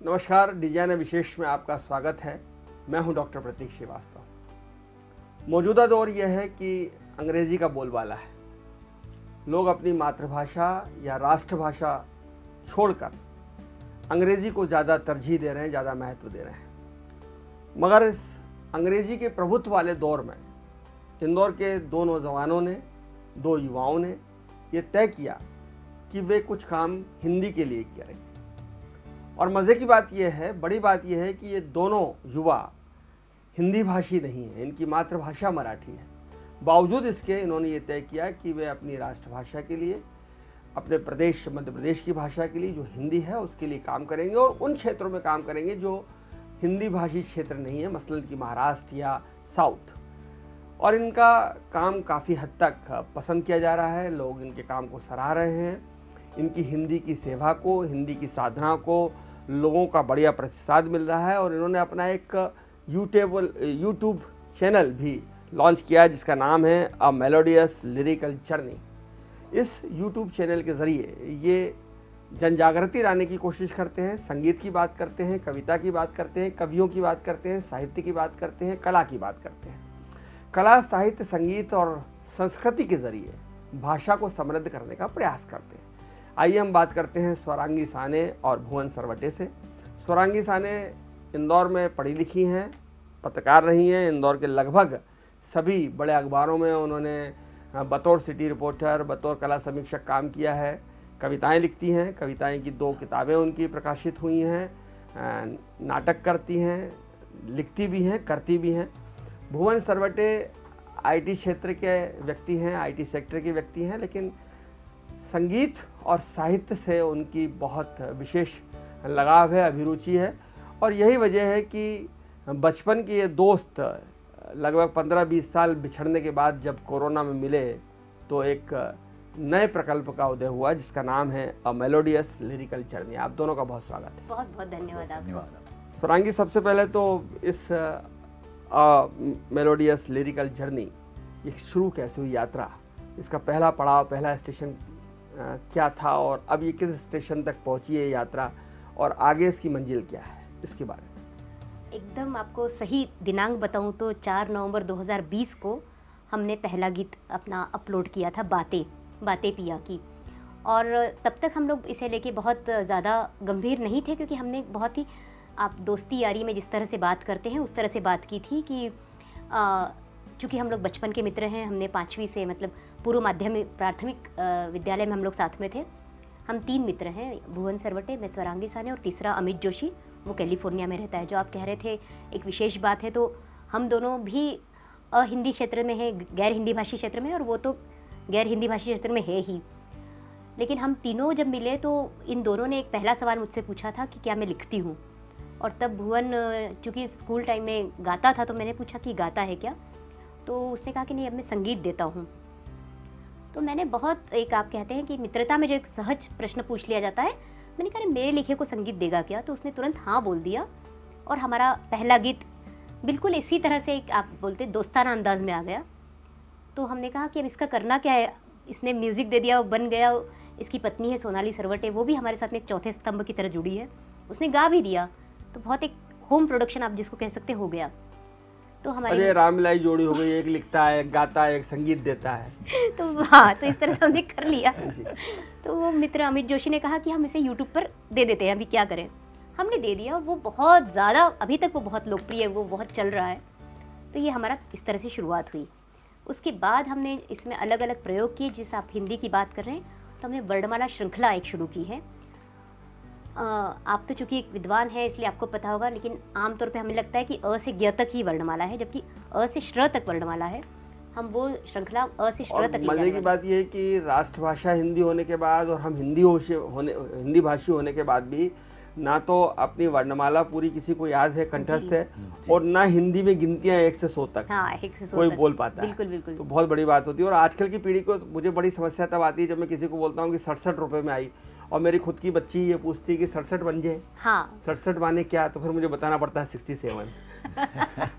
नमस्कार, डिजाइन विशेष में आपका स्वागत है। मैं हूं डॉक्टर प्रतीक श्रीवास्तव। मौजूदा दौर यह है कि अंग्रेजी का बोलबाला है। लोग अपनी मातृभाषा या राष्ट्रभाषा छोड़कर अंग्रेजी को ज़्यादा तरजीह दे रहे हैं, ज़्यादा महत्व दे रहे हैं। मगर इस अंग्रेजी के प्रभुत्व वाले दौर में इंदौर के दो नौजवानों ने, दो युवाओं ने ये तय किया कि वे कुछ काम हिंदी के लिए करेंगे। और मज़े की बात यह है, बड़ी बात यह है कि ये दोनों युवा हिंदी भाषी नहीं हैं, इनकी मातृभाषा मराठी है। बावजूद इसके इन्होंने ये तय किया कि वे अपनी राष्ट्रभाषा के लिए, अपने प्रदेश मध्य प्रदेश की भाषा के लिए जो हिंदी है उसके लिए काम करेंगे और उन क्षेत्रों में काम करेंगे जो हिंदी भाषी क्षेत्र नहीं है, मसलन कि महाराष्ट्र या साउथ। और इनका काम काफ़ी हद तक पसंद किया जा रहा है, लोग इनके काम को सराह रहे हैं। इनकी हिंदी की सेवा को, हिंदी की साधना को लोगों का बढ़िया प्रतिसाद मिल रहा है। और इन्होंने अपना एक यूट्यूब चैनल भी लॉन्च किया है जिसका नाम है अ मेलोडियस लिरिकल जर्नी। इस यूट्यूब चैनल के ज़रिए ये जन जागृति लाने की कोशिश करते हैं, संगीत की बात करते हैं, कविता की बात करते हैं, कवियों की बात करते हैं, साहित्य की बात करते हैं, कला की बात करते हैं। कला, साहित्य, संगीत और संस्कृति के ज़रिए भाषा को समृद्ध करने का प्रयास करते हैं। आइए हम बात करते हैं स्वरांगी साने और भुवन सरवटे से। स्वरांगी साने इंदौर में पढ़ी लिखी हैं, पत्रकार रही हैं। इंदौर के लगभग सभी बड़े अखबारों में उन्होंने बतौर सिटी रिपोर्टर, बतौर कला समीक्षक काम किया है। कविताएं लिखती हैं, कविताएं की 2 किताबें उनकी प्रकाशित हुई हैं। नाटक करती हैं, लिखती भी हैं, करती भी हैं। भुवन सरवटे आईटी क्षेत्र के व्यक्ति हैं, आईटी सेक्टर के व्यक्ति हैं, लेकिन संगीत और साहित्य से उनकी बहुत विशेष लगाव है, अभिरुचि है। और यही वजह है कि बचपन के ये दोस्त लगभग 15-20 साल बिछड़ने के बाद जब कोरोना में मिले तो एक नए प्रकल्प का उदय हुआ जिसका नाम है अ मेलोडियस लिरिकल जर्नी। आप दोनों का बहुत स्वागत है। बहुत बहुत धन्यवाद आपका। स्वरांगी, सबसे पहले तो इस मेलोडियस लिरिकल जर्नी ये शुरू कैसे हुई यात्रा? इसका पहला पड़ाव, पहला स्टेशन क्या था और अब ये किस स्टेशन तक पहुंची है यात्रा और आगे इसकी मंजिल क्या है, इसके बारे में? एकदम आपको सही दिनांक बताऊं तो 4 नवंबर 2020 को हमने पहला गीत अपना अपलोड किया था, बातें पिया की। और तब तक हम लोग इसे लेके बहुत ज़्यादा गंभीर नहीं थे, क्योंकि हमने बहुत ही, आप दोस्ती यारी में जिस तरह से बात करते हैं उस तरह से बात की थी कि चूँकि हम लोग बचपन के मित्र हैं, हमने 5वीं से मतलब पूर्व माध्यमिक प्राथमिक विद्यालय में हम लोग साथ में थे। हम 3 मित्र हैं, भुवन सरवटे, मैं स्वरांगी साने और तीसरा अमित जोशी, वो कैलिफोर्निया में रहता है। जो आप कह रहे थे एक विशेष बात है, तो हम दोनों भी हिंदी क्षेत्र में है, गैर हिंदी भाषी क्षेत्र में, और वो तो गैर हिंदी भाषी क्षेत्र में है ही। लेकिन हम तीनों जब मिले तो इन दोनों ने एक पहला सवाल मुझसे पूछा था कि क्या मैं लिखती हूँ। और तब भुवन चूँकि स्कूल टाइम में गाता था तो मैंने पूछा कि गाता है क्या, तो उसने कहा कि नहीं, अब मैं संगीत देता हूँ। तो मैंने बहुत, एक आप कहते हैं कि मित्रता में जो एक सहज प्रश्न पूछ लिया जाता है, मैंने कहा मेरे लिखे को संगीत देगा क्या? तो उसने तुरंत हाँ बोल दिया और हमारा पहला गीत बिल्कुल इसी तरह से एक, आप बोलते दोस्ताना अंदाज में आ गया। तो हमने कहा कि अब इसका करना क्या है। इसने म्यूज़िक दे दिया, वो बन गया। इसकी पत्नी है सोनाली सरवटे, वो भी हमारे साथ में एक चौथे स्तंभ की तरह जुड़ी है, उसने गा भी दिया। तो बहुत एक होम प्रोडक्शन आप जिसको कह सकते हो गया। तो हमारी रामलाई जोड़ी हो गई, एक लिखता है, एक गाता है, एक संगीत देता है। तो हाँ, तो इस तरह से हमने कर लिया। तो वो मित्र अमित जोशी ने कहा कि हम इसे यूट्यूब पर दे देते हैं, अभी क्या करें। हमने दे दिया, वो बहुत ज़्यादा, अभी तक वो बहुत लोकप्रिय है, वो बहुत चल रहा है। तो ये हमारा इस तरह से शुरुआत हुई। उसके बाद हमने इसमें अलग अलग प्रयोग किए। जिस आप हिंदी की बात कर रहे हैं, तो हमने वर्णमाला श्रृंखला एक शुरू की है। आप तो चूँकि एक विद्वान है इसलिए आपको पता होगा, लेकिन आमतौर पे हमें लगता है कि अ से ज्ञ तक ही वर्णमाला है, जबकि अ से श्र तक वर्णमाला है। हम वो श्रृंखला अ से श्र तक। मजे की बात यह है कि राष्ट्रभाषा हिंदी होने के बाद और हम हिंदी भाषी होने के बाद भी ना तो अपनी वर्णमाला पूरी किसी को याद है, कंठस्थ है, और ना हिंदी में गिनतियां 1 से 100 तक 1 से 100 कोई तक बोल पाता है। बिल्कुल बिल्कुल। तो बहुत बड़ी बात होती है। और आजकल की पीढ़ी को मुझे बड़ी समस्या तब आती है जब मैं किसी को बोलता हूँ कि 67 रुपए में आई, और मेरी खुद की बच्ची ये पूछती है कि 67 बन जाए। हाँ, 67 माने क्या? तो फिर मुझे बताना पड़ता है 67।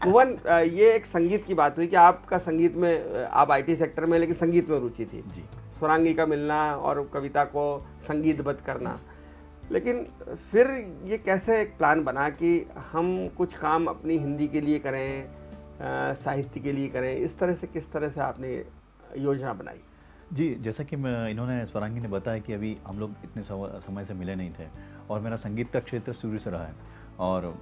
भुवन, ये एक संगीत की बात हुई कि आपका संगीत में, आप आईटी सेक्टर में, लेकिन संगीत में रुचि थी जी। स्वरांगी का मिलना और कविता को संगीतबद्ध करना, लेकिन फिर ये कैसे एक प्लान बना कि हम कुछ काम अपनी हिंदी के लिए करें, साहित्य के लिए करें, इस तरह से किस तरह से आपने योजना बनाई? जी, जैसा कि इन्होंने स्वरांगी ने बताया कि अभी हम लोग इतने समय से मिले नहीं थे और मेरा संगीत का क्षेत्र शुरू से रहा है और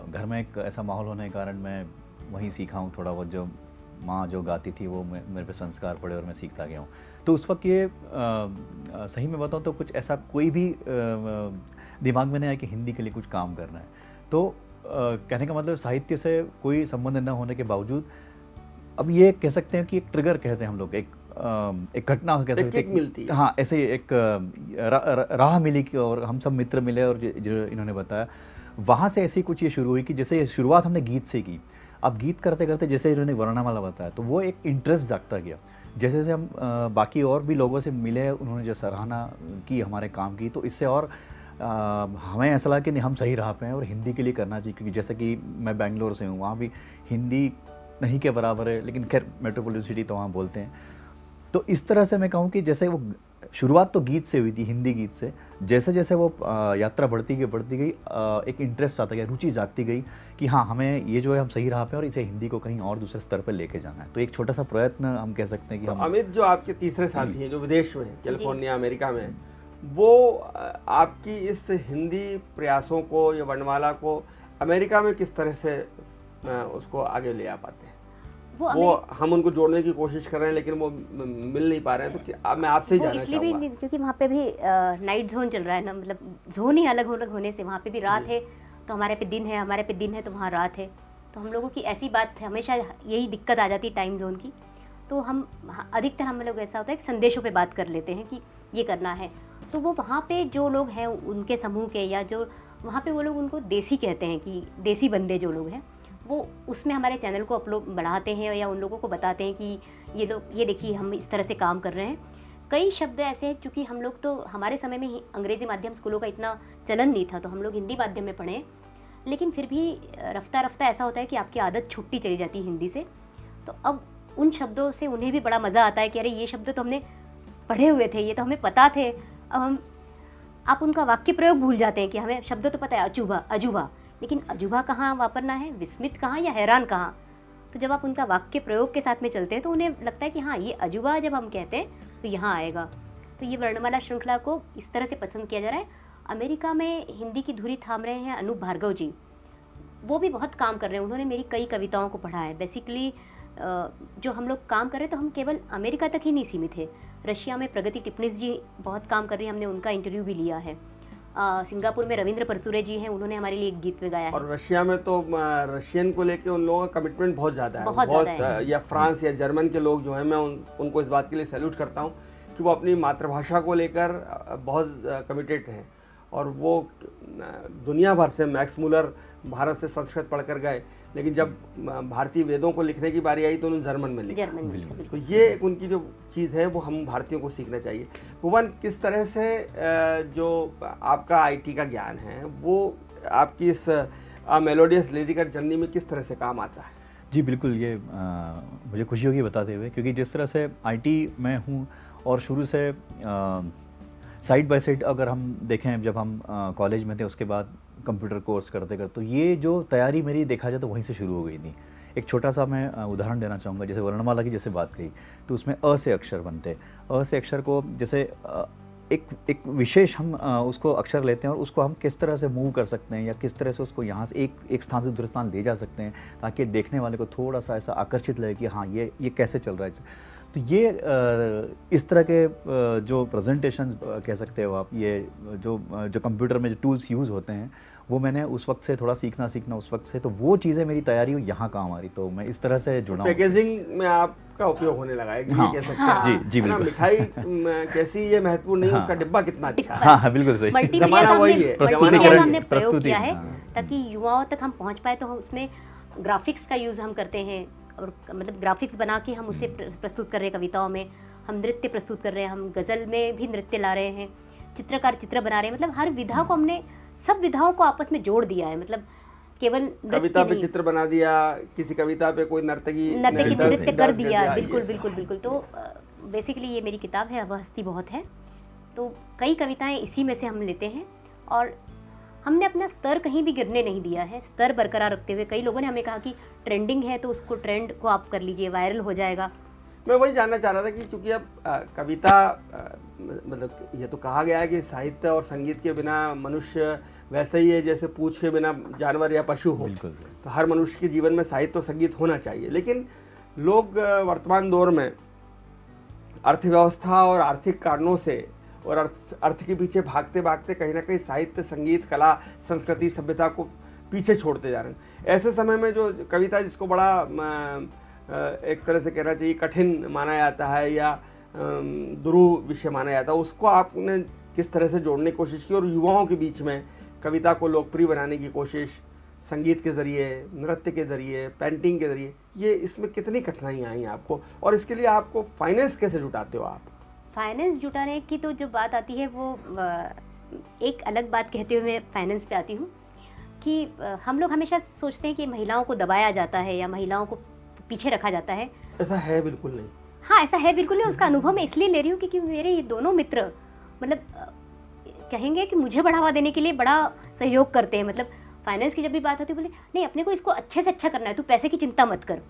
घर में एक ऐसा माहौल होने के कारण मैं वहीं सीखा हूँ थोड़ा बहुत। जो माँ जो गाती थी वो मेरे पे संस्कार पड़े और मैं सीखता गया हूँ। तो उस वक्त ये सही में बताऊँ तो कुछ ऐसा कोई भी दिमाग में नहीं आया कि हिंदी के लिए कुछ काम करना है। तो कहने का मतलब साहित्य से कोई संबंध न होने के बावजूद अब ये कह सकते हैं कि एक ट्रिगर कहते हैं हम लोग, एक घटना कह सकते हैं, मिलती है। हाँ, ऐसे एक राह मिली कि और हम सब मित्र मिले और जो इन्होंने बताया वहाँ से ऐसी कुछ ये शुरू हुई कि जैसे शुरुआत हमने गीत से की। अब गीत करते करते जैसे इन्होंने वर्णमाला बताया तो वो एक इंटरेस्ट जागता गया। जैसे जैसे हम बाकी और भी लोगों से मिले, उन्होंने जो सराहना की हमारे काम की, तो इससे और हमें ऐसा लगा कि नहीं, हम सही राह पे हैं और हिंदी के लिए करना चाहिए। क्योंकि जैसे कि मैं बेंगलोर से हूँ, वहाँ भी हिंदी नहीं के बराबर है, लेकिन खैर मेट्रोपोलिटन सिटी तो वहाँ बोलते हैं। तो इस तरह से मैं कहूँ कि जैसे वो शुरुआत तो गीत से हुई थी, हिंदी गीत से, जैसे जैसे वो यात्रा बढ़ती गई एक इंटरेस्ट आता गया, रुचि जागती गई कि हाँ, हमें ये जो है हम सही राह पे और इसे हिंदी को कहीं और दूसरे स्तर पर लेके जाना है। तो एक छोटा सा प्रयत्न हम कह सकते हैं कि तो हम अमित, जो आपके तीसरे साथी हैं जो विदेश में हैं, कैलिफोर्निया अमेरिका में, वो आपकी इस हिंदी प्रयासों को या वर्णमाला को अमेरिका में किस तरह से उसको आगे ले आ पाते हैं? वो हम उनको जोड़ने की कोशिश कर रहे हैं लेकिन वो मिल नहीं पा रहे हैं। तो अब मैं आपसे ही जानना चाहूँगा। भी क्योंकि वहाँ पे भी नाइट जोन चल रहा है ना, मतलब जोन ही अलग अलग होने से वहाँ पे भी रात है तो हमारे पे दिन है, हमारे पे दिन है तो वहाँ रात है। तो हम लोगों की ऐसी बात है, हमेशा यही दिक्कत आ जाती है टाइम जोन की। तो हम अधिकतर हम लोग ऐसा होता है कि संदेशों पे बात कर लेते हैं कि ये करना है। तो वो वहाँ पे जो लोग हैं उनके समूह के, या जो वहाँ पे वो लोग उनको देसी कहते हैं कि देसी बंदे जो लोग हैं, वो उसमें हमारे चैनल को अपलोड बढ़ाते हैं या उन लोगों को बताते हैं कि ये लोग ये देखिए हम इस तरह से काम कर रहे हैं। कई शब्द ऐसे हैं, चूँकि हम लोग तो हमारे समय में अंग्रेज़ी माध्यम स्कूलों का इतना चलन नहीं था, तो हम लोग हिंदी माध्यम में पढ़े, लेकिन फिर भी रफ्ता रफ्ता ऐसा होता है कि आपकी आदत छूटती चली जाती है हिंदी से। तो अब उन शब्दों से उन्हें भी बड़ा मज़ा आता है कि अरे ये शब्द तो हमने पढ़े हुए थे, ये तो हमें पता थे। अब आप उनका वाक्य प्रयोग भूल जाते हैं कि हमें शब्द तो पता है, अजूबा अजूबा, लेकिन अजूबा कहाँ वापरना है, विस्मित कहाँ या हैरान कहाँ। तो जब आप उनका वाक्य प्रयोग के साथ में चलते हैं तो उन्हें लगता है कि हाँ, ये अजूबा जब हम कहते हैं तो यहाँ आएगा। तो ये वर्णमाला श्रृंखला को इस तरह से पसंद किया जा रहा है। अमेरिका में हिंदी की धुरी थाम रहे हैं अनूप भार्गव जी, वो भी बहुत काम कर रहे हैं। उन्होंने मेरी कई कविताओं को पढ़ा है। बेसिकली जो हम लोग काम कर रहे हैं तो हम केवल अमेरिका तक ही नहीं सीमित है। रशिया में प्रगति टिप्निस जी बहुत काम कर रही है, हमने उनका इंटरव्यू भी लिया है। सिंगापुर में रविंद्र परसुरे जी हैं, उन्होंने हमारे लिए एक गीत में गाया है। और रशिया में तो रशियन को लेके उन लोगों का कमिटमेंट बहुत ज़्यादा है, बहुत या फ्रांस या जर्मन के लोग जो हैं, मैं उनको इस बात के लिए सैल्यूट करता हूँ कि वो अपनी मातृभाषा को लेकर बहुत कमिटेड हैं। और वो दुनिया भर से, मैक्स मूलर भारत से संस्कृत पढ़कर गए, लेकिन जब भारतीय वेदों को लिखने की बारी आई तो उन्होंने जर्मन में लिखा। तो ये एक उनकी जो चीज़ है वो हम भारतीयों को सीखना चाहिए। भुवन, किस तरह से जो आपका आईटी का ज्ञान है वो आपकी इस मेलोडियस लिरिकल जर्नी में किस तरह से काम आता है? जी बिल्कुल, ये मुझे खुशी होगी बताते हुए, क्योंकि जिस तरह से आईटी में हूँ और शुरू से साइड बाय साइड अगर हम देखें, जब हम कॉलेज में थे उसके बाद कंप्यूटर कोर्स करते करते, तो ये जो तैयारी मेरी देखा जाए तो वहीं से शुरू हो गई थी। एक छोटा सा मैं उदाहरण देना चाहूँगा। जैसे वर्णमाला की जैसे बात कही तो उसमें अ से अक्षर बनते, अ से अक्षर को जैसे एक विशेष हम उसको अक्षर लेते हैं और उसको हम किस तरह से मूव कर सकते हैं या किस तरह से उसको यहाँ से एक स्थान से दूसरे स्थान ले जा सकते हैं ताकि देखने वाले को थोड़ा सा ऐसा आकर्षित लगे कि हाँ ये कैसे चल रहा है। तो ये इस तरह के जो प्रेजेंटेशंस कह सकते हो आप, ये जो कंप्यूटर में जो टूल्स यूज़ होते हैं वो मैंने उस वक्त से थोड़ा सीखना उस वक्त से, तो वो चीज़ें मेरी तैयारी यहाँ काम आ रही, तो मैं इस तरह से जुड़ा। पैकेजिंग में आपका उपयोग होने लगा है, हाँ, कह सकते हैं। जी बिल्कुल। मिठाई कैसी ये महत्वपूर्ण नहीं, उसका डिब्बा कितना अच्छा है। हाँ बिल्कुल सही। जमाना वही है, हमने प्रयोग किया है ताकि युवाओं तक हम पहुँच पाए। तो हम उसमें ग्राफिक्स का यूज़ हम करते हैं, और मतलब ग्राफिक्स बना के हम उसे प्रस्तुत कर रहे हैं। कविताओं में हम नृत्य प्रस्तुत कर रहे हैं, हम गज़ल में भी नृत्य ला रहे हैं, चित्रकार चित्र बना रहे हैं। मतलब हर विधा को हमने, सब विधाओं को आपस में जोड़ दिया है। मतलब केवल कविता पे चित्र बना दिया, किसी कविता पे कोई नर्तकी नृत्य कर दिया। बिल्कुल। तो बेसिकली ये मेरी किताब है, अब हस्ती बहुत है। तो कई कविताएं इसी में से हम लेते हैं और हमने अपना स्तर कहीं भी गिरने नहीं दिया है, स्तर बरकरार रखते हुए। कई लोगों ने हमें कहा कि ट्रेंडिंग है तो उसको ट्रेंड को आप कर लीजिए, वायरल हो जाएगा। मैं वही जानना चाह रहा था कि चूंकि अब कविता मतलब ये तो कहा गया है कि साहित्य और संगीत के बिना मनुष्य वैसे ही है जैसे पूंछ के बिना जानवर या पशु हो। बिल्कुल। तो हर मनुष्य के जीवन में साहित्य और संगीत होना चाहिए, लेकिन लोग वर्तमान दौर में अर्थव्यवस्था और आर्थिक कारणों से और अर्थ के पीछे भागते भागते कहीं ना कहीं साहित्य, संगीत, कला, संस्कृति, सभ्यता को पीछे छोड़ते जा रहे हैं। ऐसे समय में जो कविता, जिसको बड़ा एक तरह से कहना चाहिए कठिन माना जाता है या दुरूह विषय माना जाता है, उसको आपने किस तरह से जोड़ने की कोशिश की और युवाओं के बीच में कविता को लोकप्रिय बनाने की कोशिश, संगीत के ज़रिए, नृत्य के ज़रिए, पेंटिंग के ज़रिए, ये इसमें कितनी कठिनाइयाँ आई आपको और इसके लिए आपको फाइनेंस कैसे जुटाते हो आप? फाइनेंस जुटाने की तो जो बात आती है वो एक अलग बात कहते हुए मैं फाइनेंस पे आती हूँ कि हम लोग हमेशा सोचते हैं कि महिलाओं को दबाया जाता है या महिलाओं को पीछे रखा जाता है। ऐसा है बिल्कुल नहीं। हाँ, ऐसा है बिल्कुल नहीं। उसका अनुभव मैं इसलिए ले रही हूँ क्योंकि मेरे ये दोनों मित्र मतलब कहेंगे कि मुझे बढ़ावा देने के लिए बड़ा सहयोग करते हैं। मतलब फाइनेंस की जब भी बात होती है बोले नहीं, अपने को इसको अच्छे से अच्छा करना है, तू पैसे की चिंता मत कर,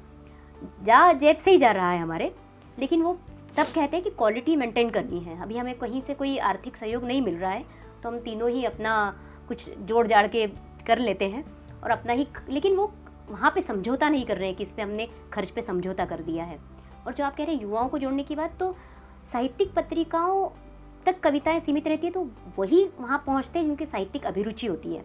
जा जेब से ही जा रहा है हमारे। लेकिन वो तब कहते हैं कि क्वालिटी मेंटेन करनी है। अभी हमें कहीं से कोई आर्थिक सहयोग नहीं मिल रहा है तो हम तीनों ही अपना कुछ जोड़ जाड़ के कर लेते हैं और अपना ही, लेकिन वो वहाँ पे समझौता नहीं कर रहे हैं कि इस पे हमने खर्च पे समझौता कर दिया है। और जो आप कह रहे हैं युवाओं को जोड़ने की बात, तो साहित्यिक पत्रिकाओं तक कविताएं सीमित रहती है तो वही वहाँ पहुँचते हैं जिनकी साहित्यिक अभिरुचि होती है।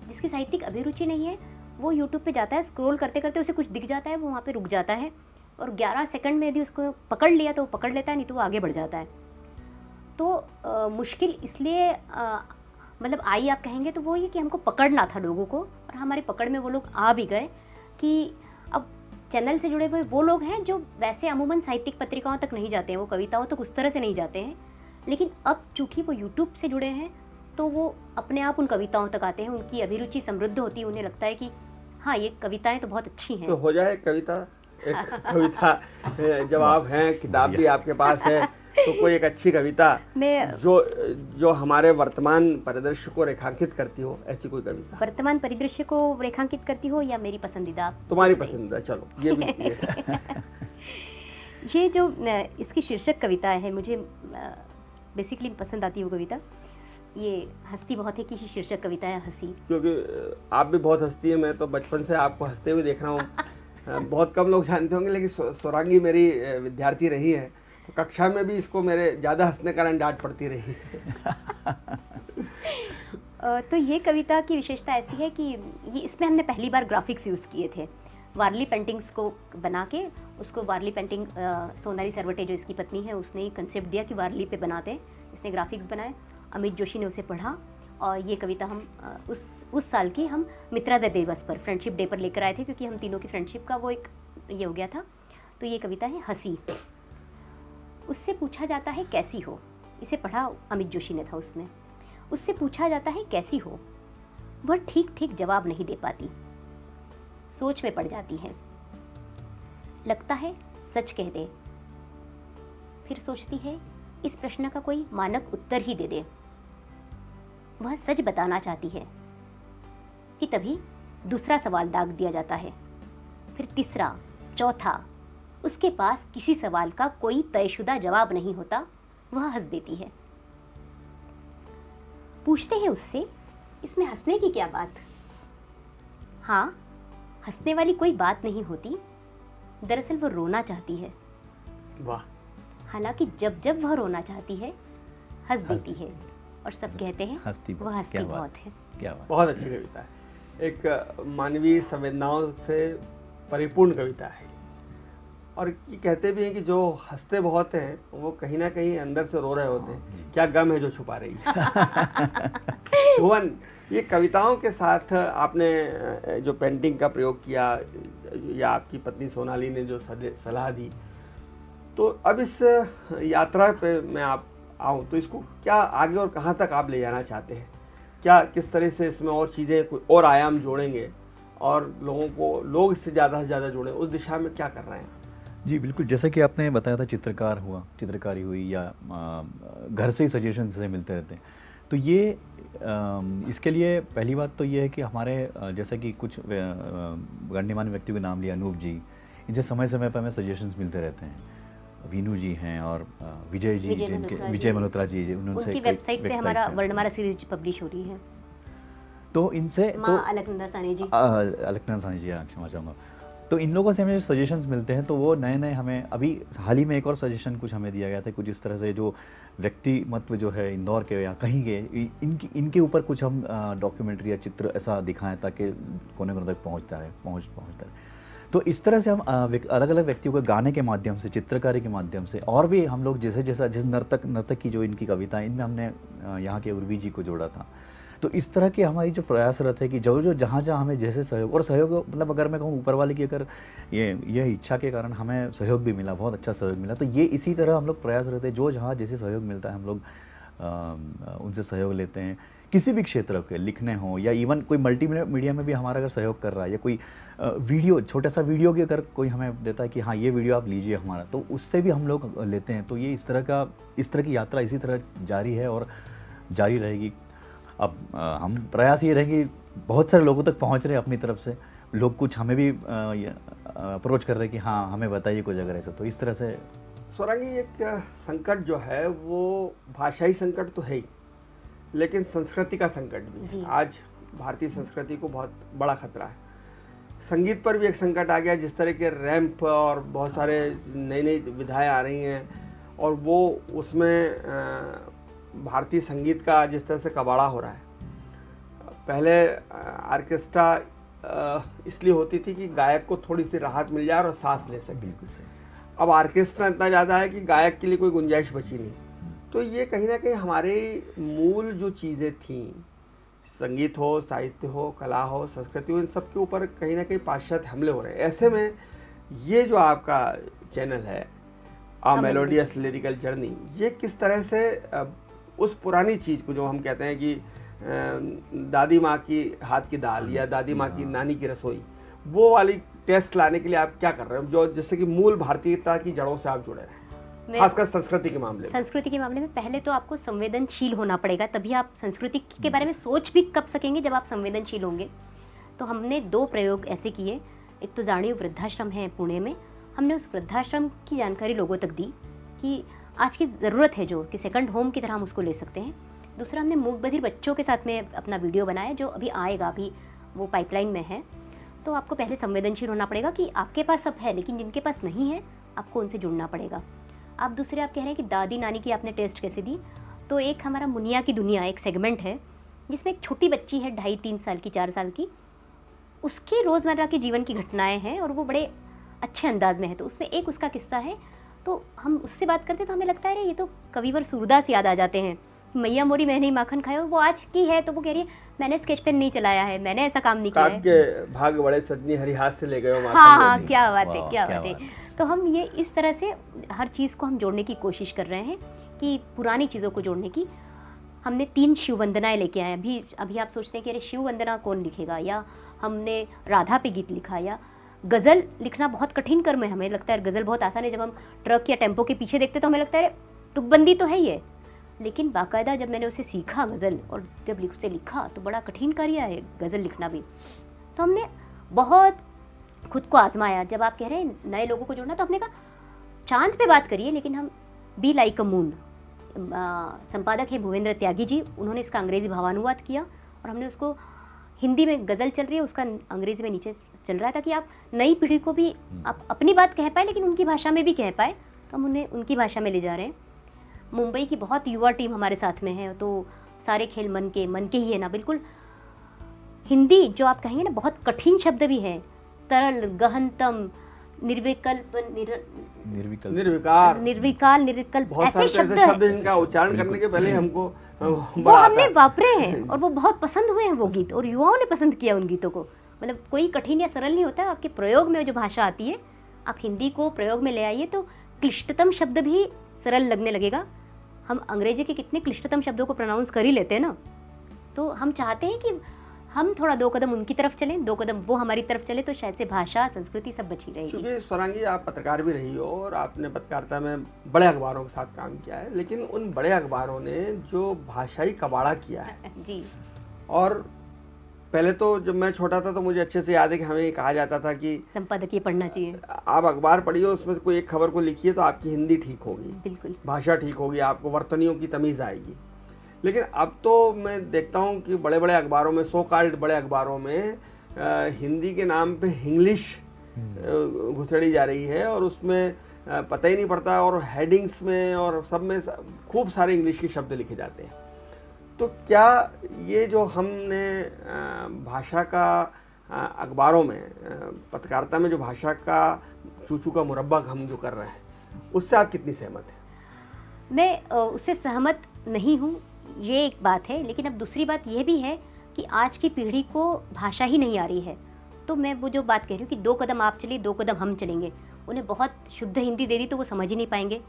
जिसकी साहित्यिक अभिरुचि नहीं है वो यूट्यूब पे जाता है, स्क्रॉल करते करते उसे कुछ दिख जाता है, वो वहाँ पे रुक जाता है और 11 सेकंड में यदि उसको पकड़ लिया तो वो पकड़ लेता है, नहीं तो वो आगे बढ़ जाता है। तो मुश्किल इसलिए मतलब आई आप कहेंगे तो वो ये कि हमको पकड़ना था लोगों को, और हमारी पकड़ में वो लोग आ भी गए कि अब चैनल से जुड़े हुए वो लोग हैं जो वैसे अमूमन साहित्यिक पत्रिकाओं तक नहीं जाते हैं, वो कविताओं तक उस तरह से नहीं जाते हैं, लेकिन अब चूँकि वो यूट्यूब से जुड़े हैं तो वो अपने आप उन कविताओं तक आते हैं, उनकी अभिरुचि समृद्ध होती है, उन्हें लगता है कि हाँ ये कविताएं तो बहुत अच्छी हैं। तो हो जाए कविता, एक कविता जब आप हैं, किताब भी आपके पास है, तो कोई एक अच्छी कविता जो हमारे वर्तमान परिदृश्य को रेखांकित करती हो, ऐसी कोई कविता। वर्तमान परिदृश्य को रेखांकित करती हो या मेरी पसंदीदा? तुम्हारी पसंदीदा, चलो ये भी ये जो इसकी शीर्षक कविता है, मुझे बेसिकली पसंद आती है वो कविता। ये हंसती बहुत है कि शीर्षक कविता है हंसी, क्योंकि आप भी बहुत हंसती है। मैं तो बचपन से आपको हंसते हुए देख रहा हूँ। बहुत कम लोग जानते होंगे, लेकिन स्वरांगी मेरी विद्यार्थी रही है, तो कक्षा में भी इसको मेरे ज़्यादा हंसने के कारण डांट पड़ती रही। तो ये कविता की विशेषता ऐसी है कि ये इसमें हमने पहली बार ग्राफिक्स यूज़ किए थे। वारली पेंटिंग्स को बना के उसको वारली पेंटिंग, सोनाली सरवटे जो इसकी पत्नी है उसने ही कंसेप्ट दिया कि वारली पे बनाते हैं, इसने ग्राफिक्स बनाए, अमित जोशी ने उसे पढ़ा और ये कविता हम उस साल की हम मित्रता दिवस पर, फ्रेंडशिप डे पर लेकर आए थे, क्योंकि हम तीनों की फ्रेंडशिप का वो एक ये हो गया था। तो ये कविता है हंसी। उससे पूछा जाता है कैसी हो, इसे पढ़ा अमित जोशी ने था उसमें। उससे पूछा जाता है कैसी हो, वह ठीक ठीक जवाब नहीं दे पाती, सोच में पड़ जाती है, लगता है सच कह दे, फिर सोचती है इस प्रश्न का कोई मानक उत्तर ही दे दे। वह सच बताना चाहती है कि तभी दूसरा सवाल दाग दिया जाता है, फिर तीसरा, चौथा, उसके पास किसी सवाल का कोई तयशुदा जवाब नहीं होता, वह हंस देती है। पूछते हैं उससे इसमें हंसने की क्या बात? हाँ, हंसने वाली कोई बात नहीं होती, दरअसल वो रोना चाहती है। वाह। हालांकि जब जब वह रोना चाहती है हंस देती है, और सब कहते हैं वह हंसती बहुत है। क्या बात। बहुत अच्छी कविता है, एक मानवीय संवेदनाओं से परिपूर्ण कविता है। और ये कहते भी हैं कि जो हंसते बहुत हैं वो कहीं ना कहीं अंदर से रो रहे होते हैं, क्या गम है जो छुपा रही है। भुवन, ये कविताओं के साथ आपने जो पेंटिंग का प्रयोग किया या आपकी पत्नी सोनाली ने जो सलाह दी, तो अब इस यात्रा पे मैं आप आऊँ तो इसको क्या आगे और कहाँ तक आप ले जाना चाहते हैं? क्या किस तरह से इसमें और चीज़ें और आयाम जोड़ेंगे और लोग इससे ज़्यादा से ज़्यादा जुड़ें, उस दिशा में क्या कर रहे हैं? जी बिल्कुल, जैसे कि आपने बताया था चित्रकारी हुई या घर से ही सजेशन से मिलते रहते हैं, तो ये इसके लिए पहली बात तो ये है कि हमारे जैसे कि कुछ गण्यमान्य व्यक्तियों के नाम लिया, अनूप जी, इनसे समय समय पर हमें सजेशंस मिलते रहते हैं। वीनू जी हैं और विजय जी, विजय मल्होत्रा जी, उनसे उनकी वेबसाइट पे हमारा वर्णमाला सीरीज पब्लिश हो रही है। तो इनसे तो अलकनंदा सानी जी, अलकनंदा सानी जी, क्षमा चाहूँगा। तो इन लोगों से हमें सजेशंस मिलते हैं, तो वो नए नए हमें अभी हाल ही में एक और सजेशन कुछ हमें दिया गया था, कुछ इस तरह से जो व्यक्तिमत्व जो है इंदौर के या कहीं के, इनके ऊपर कुछ हम डॉक्यूमेंट्री या चित्र ऐसा दिखाएं ताकि कोने कोने तक पहुँचता है। तो इस तरह से हम अलग अलग व्यक्तियों को गाने के माध्यम से, चित्रकारी के माध्यम से, और भी हम लोग जिस नर्तक की जो इनकी कविता, इनमें हमने यहाँ के उर्वी जी को जोड़ा था। तो इस तरह की हमारी जो प्रयासरत है कि जो जहाँ हमें जैसे सहयोग, और सहयोग मतलब अगर मैं कहूँ ऊपर वाले की अगर ये इच्छा के कारण हमें सहयोग भी मिला, बहुत अच्छा सहयोग मिला, तो ये इसी तरह हम लोग प्रयासरत है, जो जहाँ जैसे सहयोग मिलता है हम लोग उनसे सहयोग लेते हैं। किसी भी क्षेत्र के लिखने हो या इवन कोई मल्टीमीडिया में भी हमारा अगर सहयोग कर रहा है, या कोई वीडियो, छोटा सा वीडियो की अगर कोई हमें देता है कि हाँ ये वीडियो आप लीजिए हमारा, तो उससे भी हम लोग लेते हैं। तो ये इस तरह की यात्रा इसी तरह जारी है और जारी रहेगी। अब हम प्रयास ये रहेंगे, बहुत सारे लोगों तक पहुंच रहे हैं अपनी तरफ से, लोग कुछ हमें भी अप्रोच कर रहे हैं कि हाँ हमें बताइए कुछ अगर ऐसा, तो इस तरह से। स्वरांगी, एक संकट जो है वो भाषाई संकट तो है ही, लेकिन संस्कृति का संकट भी है। आज भारतीय संस्कृति को बहुत बड़ा खतरा है। संगीत पर भी एक संकट आ गया, जिस तरह के रैंप और बहुत सारे नई विधाएं आ रही हैं, और वो उसमें भारतीय संगीत का जिस तरह से कबाड़ा हो रहा है। पहले ऑर्केस्ट्रा इसलिए होती थी कि गायक को थोड़ी सी राहत मिल जाए और सांस ले सके। अब ऑर्केस्ट्रा इतना ज़्यादा है कि गायक के लिए कोई गुंजाइश बची नहीं। तो ये कहीं ना कहीं हमारे मूल जो चीज़ें थीं, संगीत हो, साहित्य हो, कला हो, संस्कृति हो, इन सब के ऊपर कहीं ना कहीं पाश्चात्य हमले हो रहे हैं। ऐसे में ये जो आपका चैनल है आ मेलोडियस लिरिकल जर्नी, ये किस तरह से उस पुरानी चीज़ को, जो हम कहते हैं कि दादी माँ की हाथ की दाल या दादी माँ की नानी की रसोई, वो वाली टेस्ट लाने के लिए आप क्या कर रहे हैं, जो जिससे कि मूल भारतीयता की जड़ों से आप जुड़े रहें, खासकर संस्कृति के मामले में? संस्कृति के मामले में पहले तो आपको संवेदनशील होना पड़ेगा, तभी आप संस्कृति के बारे में सोच भी कब सकेंगे जब आप संवेदनशील होंगे। तो हमने 2 प्रयोग ऐसे किए। एक तो जाणीव वृद्धाश्रम है पुणे में, हमने उस वृद्धाश्रम की जानकारी लोगों तक दी कि आज की ज़रूरत है जो कि सेकंड होम की तरह हम उसको ले सकते हैं। दूसरा, हमने मूक बधिर बच्चों के साथ में अपना वीडियो बनाया, जो अभी आएगा, अभी वो पाइपलाइन में है। तो आपको पहले संवेदनशील होना पड़ेगा कि आपके पास सब है, लेकिन जिनके पास नहीं है आपको उनसे जुड़ना पड़ेगा। आप दूसरे, आप कह रहे हैं कि दादी नानी की आपने टेस्ट कैसे दी, तो एक हमारा मुनिया की दुनिया एक सेगमेंट है, जिसमें एक छोटी बच्ची है 2.5-3 साल की, 4 साल की, उसके रोज़मर्रा के जीवन की घटनाएँ हैं और वो बड़े अच्छे अंदाज में है। तो उसमें एक उसका किस्सा है, तो हम उससे बात करते तो हमें लगता है ये तो कविवर सूरदास याद आ जाते हैं। मैया मोरी मैंने ही माखन खाया, वो आज की है, तो वो कह रही है मैंने स्केच पेन नहीं चलाया है, मैंने ऐसा काम नहीं किया है। के भाग बड़े सजनी हरी हाथ से ले गए हो। हाँ, क्या बात है, क्या बात है। तो हम ये इस तरह से हर चीज़ को हम जोड़ने की कोशिश कर रहे हैं कि पुरानी चीज़ों को जोड़ने की। हमने 3 शिव वंदनाएँ लेके आए। अभी आप सोचते हैं कि अरे शिव वंदना कौन लिखेगा, या हमने राधा पे गीत लिखा, या गज़ल लिखना बहुत कठिन कर्म है। हमें लगता है गज़ल बहुत आसान है, जब हम ट्रक या टेम्पो के पीछे देखते तो हमें लगता है तुकबंदी तो है ये, लेकिन बाकायदा जब मैंने उसे सीखा गज़ल, और जब उसे लिखा तो बड़ा कठिन कार्य है गज़ल लिखना भी। तो हमने बहुत खुद को आजमाया। जब आप कह रहे हैं नए लोगों को जोड़ना, तो हमने कहा चांद पे बात करिए, लेकिन हम बी लाइक अ मून। संपादक है भूपेंद्र त्यागी जी, उन्होंने इसका अंग्रेज़ी भावानुवाद किया और हमने उसको हिंदी में गज़ल चल रही है, उसका अंग्रेज़ी में नीचे चल रहा है, ताकि आप नई पीढ़ी को भी आप अपनी बात कह पाए, लेकिन उनकी भाषा में भी कह पाए। तो हम उन्हें उनकी भाषा में ले जा रहे हैं। मुंबई की बहुत युवा टीम हमारे साथ में है, तो सारे खेल मन के ही है ना, बिल्कुल। हिंदी जो आप कहेंगे ना, बहुत कठिन शब्द भी है, तरल, गहनतम, निर्विकल्प, निर्विकल्प, ऐसे शब्द जिनका उच्चारण करने के पहले हमको वो हमने वापरे हैं और वो बहुत पसंद हुए हैं वो गीत, और युवाओं ने पसंद किया उन गीतों को। मतलब कोई कठिन या सरल नहीं होता, आपके प्रयोग में जो भाषा आती है, आप हिंदी को प्रयोग में ले आइए तो क्लिष्टतम शब्द भी सरल लगने लगेगा। हम अंग्रेजी के कितने क्लिष्टतम शब्दों को प्रोनाउंस कर ही लेते हैं ना, तो हम चाहते हैं कि हम थोड़ा 2 कदम उनकी तरफ चलें, 2 कदम वो हमारी तरफ चले, तो शायद से भाषा, संस्कृति सब बची रहेगी। क्योंकि स्वरांगी आप पत्रकार भी रही हो और आपने पत्रकारिता में बड़े अखबारों के साथ काम किया है, लेकिन उन बड़े अखबारों ने जो भाषाई कबाड़ा किया है जी। और पहले तो जब मैं छोटा था तो मुझे अच्छे से याद है कि हमें ये कहा जाता था कि संपादकीय पढ़ना चाहिए। आप अखबार पढ़िए, उसमें से कोई एक खबर को लिखिए तो आपकी हिंदी ठीक होगी, बिल्कुल, भाषा ठीक होगी, आपको वर्तनियों की तमीज़ आएगी। लेकिन अब तो मैं देखता हूँ कि बड़े बड़े अखबारों में, सो कॉल्ड बड़े अखबारों में हिंदी के नाम पे इंग्लिश घुसड़ी जा रही है और उसमें पता ही नहीं पड़ता, और हेडिंग्स में और सब में खूब सारे इंग्लिश के शब्द लिखे जाते हैं। तो क्या ये जो हमने भाषा का अखबारों में, पत्रकारिता में जो भाषा का चूचू का मुरब्बा हम जो कर रहे हैं, उससे आप कितनी सहमत हैं? मैं उससे सहमत नहीं हूँ, ये एक बात है। लेकिन अब दूसरी बात ये भी है कि आज की पीढ़ी को भाषा ही नहीं आ रही है। तो मैं वो जो बात कह रही हूँ कि 2 कदम आप चलिए, 2 कदम हम चलेंगे, उन्हें बहुत शुद्ध हिंदी दे दी तो वो समझ ही नहीं पाएंगे।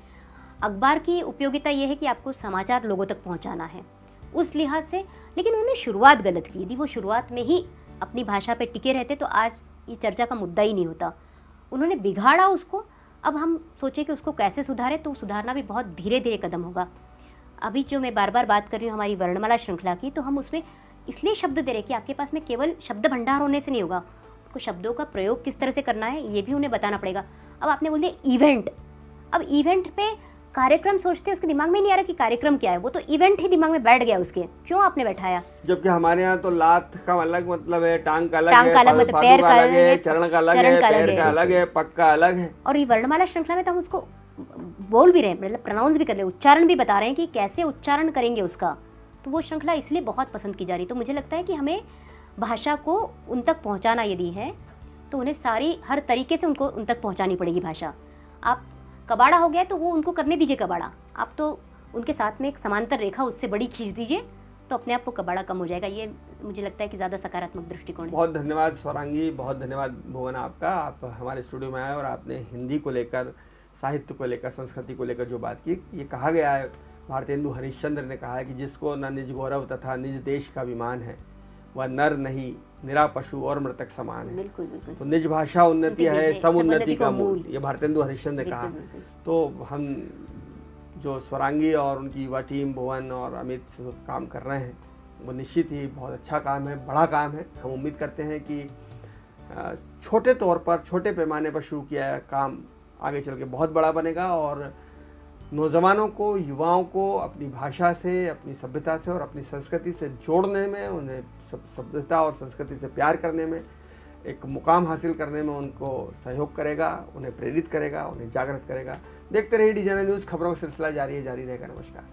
अखबार की उपयोगिता ये है कि आपको समाचार लोगों तक पहुँचाना है, उस लिहाज से। लेकिन उन्होंने शुरुआत गलत की। यदि वो शुरुआत में ही अपनी भाषा पे टिके रहते तो आज ये चर्चा का मुद्दा ही नहीं होता। उन्होंने बिगाड़ा उसको। अब हम सोचें कि उसको कैसे सुधारें, तो सुधारना भी बहुत धीरे धीरे कदम होगा। अभी जो मैं बार बार बात कर रही हूँ हमारी वर्णमाला श्रृंखला की, तो हम उसमें इसलिए शब्द दे रहे कि आपके पास में केवल शब्द भंडार होने से नहीं होगा, आपको शब्दों का प्रयोग किस तरह से करना है ये भी उन्हें बताना पड़ेगा। अब आपने बोल दिया इवेंट, अब इवेंट पे कार्यक्रम सोचते हैं, उसके दिमाग में नहीं आ रहा कि कार्यक्रम क्या है, वो तो इवेंट ही दिमाग में बैठ गया उसके। क्यों आपने बैठाया? जबकि हमारे यहाँ तो लात का अलग मतलब है, टांग का अलग टांग है, का अलग मतलब पैर का अलग है, चरण का अलग है, पैर का अलग है, पग का अलग है। और ये वर्णमाला श्रृंखला में तो हम उसको बोल भी रहे हैं, मतलब प्रोनाउंस भी कर रहे हैं, उच्चारण भी बता रहे हैं कि कैसे उच्चारण करेंगे उसका। तो वो श्रृंखला इसलिए बहुत पसंद की जा रही। तो मुझे लगता है कि हमें भाषा को उन तक पहुँचाना यदि है तो उन्हें सारी हर तरीके से उनको उन तक पहुँचानी पड़ेगी भाषा। आप कबाड़ा हो गया तो वो उनको करने दीजिए कबाड़ा, आप तो उनके साथ में एक समांतर रेखा उससे बड़ी खींच दीजिए, तो अपने आप वो कबाड़ा कम हो जाएगा। ये मुझे लगता है कि ज़्यादा सकारात्मक दृष्टिकोण है। बहुत धन्यवाद स्वरांगी, बहुत धन्यवाद भुवन आपका। आप हमारे स्टूडियो में आए और आपने हिंदी को लेकर, साहित्य को लेकर, संस्कृति को लेकर जो बात की। ये कहा गया है, भारतेंदु हरिश्चंद्र ने कहा है कि जिसको न निज गौरव तथा निज देश का अभिमान है, वह नर नहीं, निरा पशु और मृतक समान है। बिल्कुल बिल्कुल। तो निज भाषा उन्नति है, सब उन्नति का मूल, ये भारतेंदु हरिश्चंद्र ने कहा। तो हम जो स्वरांगी और उनकी युवा टीम भुवन और अमित काम कर रहे हैं, वो निश्चित ही बहुत अच्छा काम है, बड़ा काम है। हम उम्मीद करते हैं कि छोटे तौर पर, छोटे पैमाने पर शुरू किया काम आगे चल के बहुत बड़ा बनेगा और नौजवानों को, युवाओं को अपनी भाषा से, अपनी सभ्यता से और अपनी संस्कृति से जोड़ने में, उन्हें सभ्यता और संस्कृति से प्यार करने में, एक मुकाम हासिल करने में उनको सहयोग करेगा, उन्हें प्रेरित करेगा, उन्हें जागृत करेगा। देखते रहिए डी जनरल न्यूज़, खबरों का सिलसिला जारी रहेगा। नमस्कार।